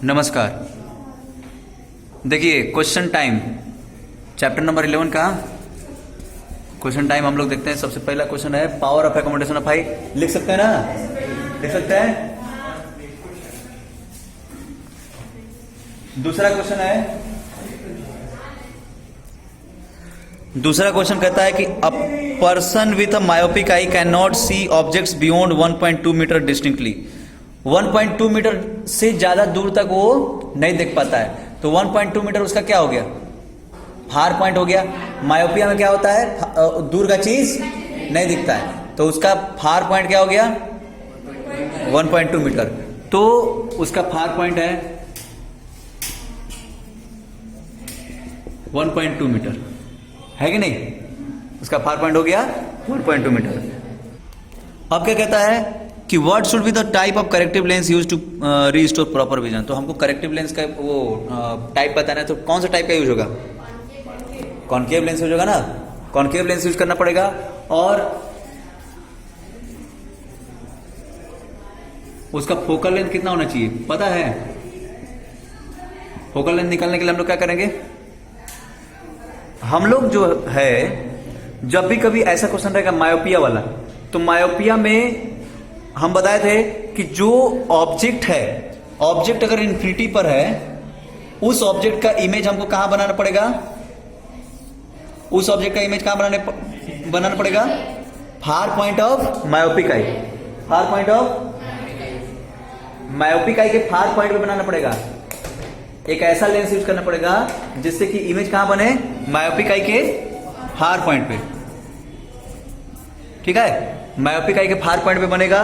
नमस्कार। देखिए question time chapter number 11 का क्वेश्चन टाइम हम लोग देखते हैं। सबसे पहला क्वेश्चन है power of accommodation of height. लिख सकते हैं ना, लिख सकते हैं। दूसरा क्वेश्चन कहता है कि a person with a myopic eye can not see objects beyond 1.2 meter distinctly. 1.2 meter से ज्यादा दूर तक वो नहीं देख पाता है। तो 1.2 मीटर उसका क्या हो गया? फार पॉइंट हो गया। मायोपिया में क्या होता है? दूर का चीज नहीं दिखता है, तो उसका फार पॉइंट क्या हो गया? 1.2 मीटर। तो उसका फार पॉइंट है 1.2 मीटर, है कि नहीं? उसका फार पॉइंट हो गया 1.2 मीटर। अब क्या कहता है कि what should be the type of corrective lens use to restore proper vision. तो हमको करेक्टिव लेंस का वो टाइप बताना है, तो कौन सा टाइप का यूज होगा? कॉनकेव लेंस यूज होगा ना, कॉनकेव लेंस यूज करना पड़ेगा। और उसका फोकल लेंथ कितना होना चाहिए पता है? फोकल लेंथ निकालने के लिए हम लोग क्या करेंगे? हम लोग जो है जब भी कभी ऐसा क्वेश्चन रहेगा मायोपिया वाला, तो मायोपिया में हम बताए थे कि जो ऑब्जेक्ट है, ऑब्जेक्ट अगर इन्फिनिटी पर है, उस ऑब्जेक्ट का इमेज हमको कहां बनाना पड़ेगा? उस ऑब्जेक्ट का इमेज कहां बनाना पड़ेगा? Far point of myopic I. Far point of myopic आई के फार पॉइंट पे बनाना पड़ेगा। एक ऐसा लेंस यूज करना पड़ेगा जिससे कि इमेज कहां बने? मायोपिक आई के फार पॉइंट पे। ठीक है, मायोपिक आई के फार पॉइंट पे बनेगा,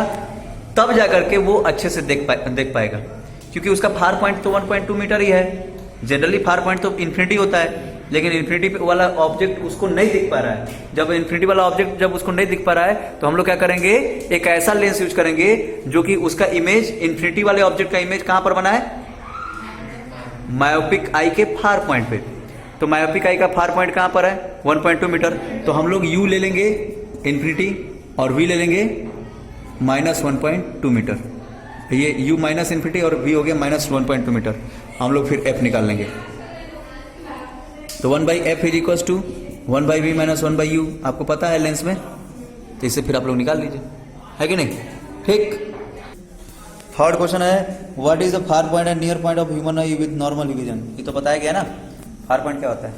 तब जाकर के वो अच्छे से देख पाएगा। क्योंकि उसका फार पॉइंट तो 1.2 मीटर ही है। जनरली फार पॉइंट तो इन्फिनिटी होता है, लेकिन इन्फिनिटी वाला ऑब्जेक्ट उसको नहीं दिख पा रहा है। जब इन्फिनिटी वाला ऑब्जेक्ट जब उसको नहीं दिख पा रहा है, तो हम लोग क्या करेंगे? एक ऐसा लेंस यूज करेंगे जो कि उसका इमेज, इन्फिनिटी वाले ऑब्जेक्ट का इमेज कहां पर बना है? मायोपिक आई के फार पॉइंट पे। तो मायोपिक आई का फार पॉइंट कहां पर है? 1.2 मीटर। तो हम लोग यू ले लेंगे इन्फिनिटी और वी ले लेंगे -1.2 मीटर। ये u माइनस इन्फिनिटी और v हो गया -1.2 मीटर। हम लोग फिर f निकाल लेंगे। तो 1/f is equal to 1/v minus 1/u। आपको पता है लेंस में, तो इसे फिर आप लोग निकाल लीजिए, है कि नहीं? ठीक। थर्ड क्वेश्चन है what is the far point and near point of human I with normal vision. ये तो बताया गया ना, फार पॉइंट क्या होता है?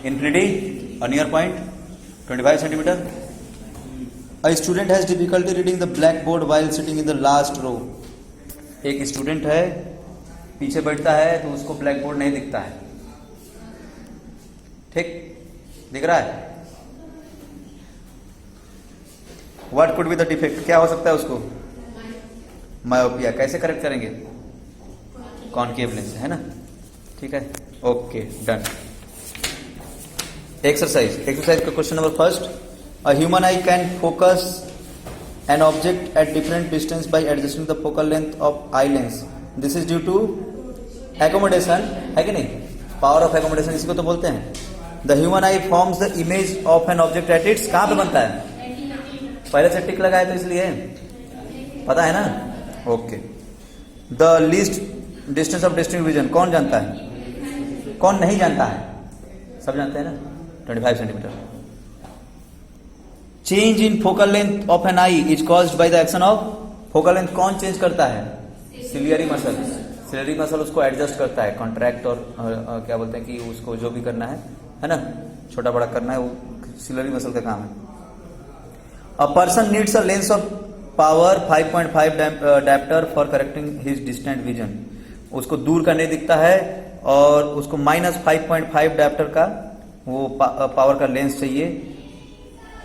इन्फिनिटी और near point 25 centimetre. A student has difficulty reading the blackboard while sitting in the last row. एक स्टूडेंट है, पीछे बैठता है तो उसको ब्लैक बोर्ड नहीं दिखता है। ठीक, दिख रहा है? What could be the defect? क्या हो सकता है उसको? मायोपिया। कैसे करेक्ट करेंगे? कॉनकेव लेंस, है ना? ठीक है, ओके, डन। एक्सरसाइज का question number first. A human eye can focus an object at different distance by adjusting the focal length of eye lens. This is due to accommodation, है कि नहीं? Power of accommodation इसी को तो बोलते हैं। The human eye forms the image of an object at its कहाँ पे बनता है? पहले से टिक लगा है तो इसलिए पता है ना? Okay. The least distance of distinct vision कौन जानता है? कौन नहीं जानता है? सब जानते हैं ना? 25 centimeter. Change in focal length of an eye is caused by the action of. Focal length कौन चेंज करता है? Ciliary muscle. सिलियरी मसल उसको एडजस्ट करता है, कॉन्ट्रैक्ट और क्या बोलते हैं कि उसको जो भी करना है ना, छोटा बड़ा करना है, वो सिलियरी मसल का काम है। A person needs a lens of power 5.5 dioptre for correcting his distant vision. उसको दूर का नहीं दिखता है और उसको -5.5 डायप्टर का वो पावर का लेंस चाहिए।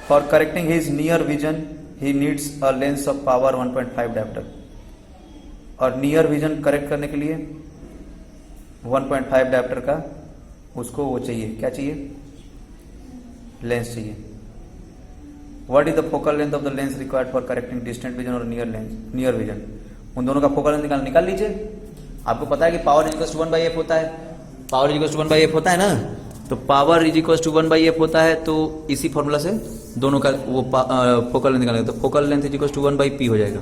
For correcting his near vision, he needs a lens of power 1.5 diopter. और नियर विजन करेक्ट करने के लिए 1.5 डायप्टर का उसको वो चाहिए। क्या चाहिए? लेंस चाहिए। What is the focal length of the lens required for correcting distant vision और नियर विजन? उन दोनों का फोकल लेंथ निकाल लीजिए। आपको पता है कि power is equal to 1/f होता है। Power is equal to 1/f होता है ना, तो power is equal to 1/f होता है। तो इसी फॉर्मूला से दोनों का वो फोकल लेंथ निकालेंगे, तो focal length is equal to 1/p हो जाएगा।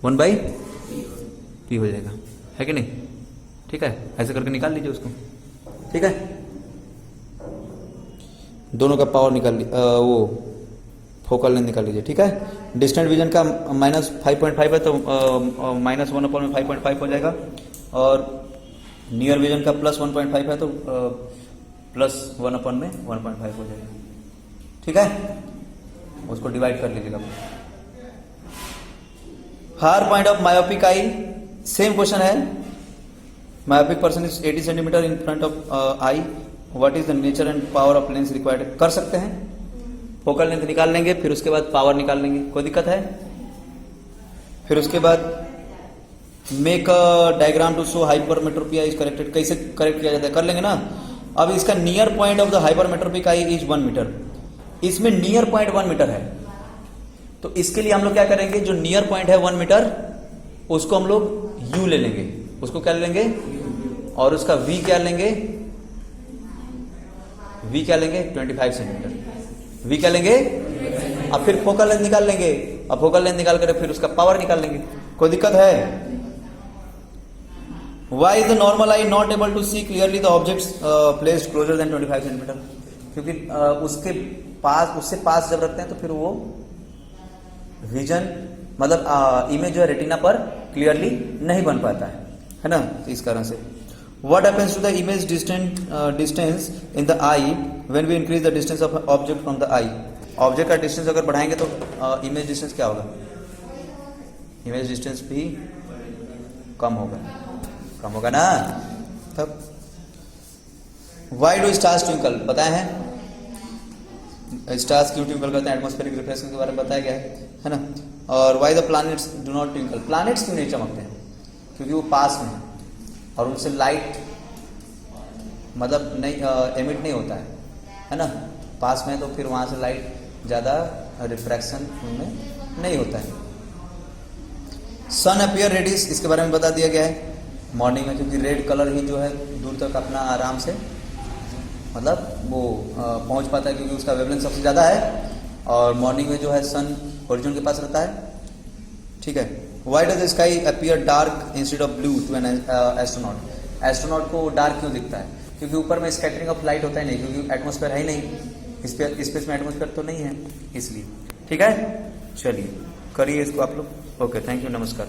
1/p हो जाएगा, है कि नहीं? ठीक है, ऐसे करके निकाल लीजिए उसको। ठीक है, दोनों का पावर निकाल वो फोकल लेंथ निकाल लीजिए। ठीक है, डिस्टेंट विजन का -5.5 है तो -1 में 5.5 हो जाएगा, और नियर विजन का +1.5 है तो +1 में 1.5 हो जाएगा। ठीक है, उसको डिवाइड कर लीजिएगा। Higher point of myopic eye, same question है। Myopic person is 80 centimetre in front of eye, what is the nature and power of lens required, कर सकते हैं। फोकल लेंथ निकाल लेंगे, फिर उसके बाद पावर निकाल लेंगे, कोई दिक्कत है। फिर उसके बाद make a diagram to show hypermetropia is corrected, कैसे करेक्ट किया जाता है कर लेंगे ना। अब इसका near point of the hypermetropic eye is 1 meter, इसमें नियर पॉइंट 1 मीटर है, तो इसके लिए हम लोग क्या करेंगे, जो नियर पॉइंट है 1 मीटर उसको हम लोग यू ले लेंगे, उसको क्या ले लेंगे, और उसका वी क्या लेंगे, वी क्या लेंगे 25 सेंटीमीटर, वी क्या लेंगे। अब फिर फोकल लेंथ निकाल लेंगे, अब फोकल लेंथ निकाल कर फिर उसका पावर निकाल लेंगे, कोई दिक्कत है। Why is the normal eye not able to see clearly the objects placed closer than 25 centimetre, क्योंकि उसके पास, उससे पास जब रखते हैं तो फिर वो विजन मतलब इमेज जो है रेटिना पर क्लियरली नहीं बन पाता है ना, तो इस कारण से। What happens to the image distance in the eye when we increase the distance of object from the eye? Object का डिस्टेंस अगर बढ़ाएंगे तो इमेज डिस्टेंस क्या होगा, इमेज डिस्टेंस भी कम होगा ना। तब वाई डू स्टार्स ट्विंकल बताए हैं, स्टार्स क्यों ट्विंकल करते हैं, एटमॉस्फेरिक रिफ्लेक्शन के बारे में बताया गया है ना। और why the planets do not twinkle, planets क्यों नहीं चमकते हैं, क्योंकि वो पास में है और उनसे लाइट मतलब नहीं एमिट नहीं होता है ना, पास में है तो फिर वहां से लाइट ज्यादा रिफ्रैक्शन उनमें नहीं होता है। सन अपीयर रेडिस, इसके बारे में बता दिया गया है मॉर्निंग में, क्योंकि रेड कलर ही जो है दूर तक अपना आराम से मतलब वो पहुंच पाता है, क्योंकि उसका वेवलेंथ सबसे ज्यादा है, और मॉर्निंग में जो है सन होरिजोन के पास रहता है। ठीक है, why does the sky appear dark instead of blue to an astronaut, astronaut को डार्क क्यों दिखता है, क्योंकि ऊपर में स्कैटरिंग ऑफ लाइट होता है नहीं, क्योंकि एटमॉस्फेयर है ही नहीं, स्पेस में एटमॉस्फेयर तो नहीं है इसलिए। ठीक है, चलिए करिए इसको आप लोग। ओके, थैंक यू, नमस्कार।